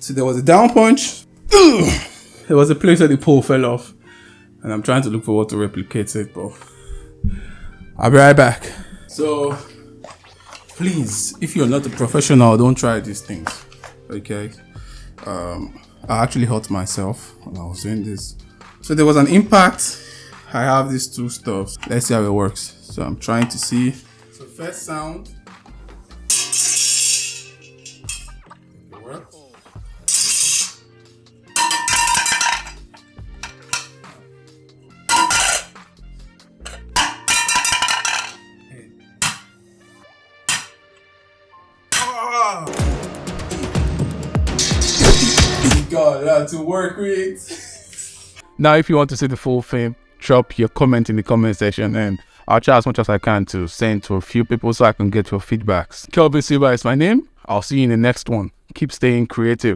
So there was a down punch. There was a place where the pole fell off. And I'm trying to look for what to replicate it, but I'll be right back. So, please, if you're not a professional, don't try these things, okay? I actually hurt myself when I was doing this. So there was an impact. I have these two stuffs. Let's see how it works. So I'm trying to see. So first sound. It works. God, that's to work with. Now, if you want to see the full film, drop your comment in the comment section and I'll try as much as I can to send to a few people so I can get your feedbacks. Kelvin Silva is my name. I'll see you in the next one. Keep staying creative.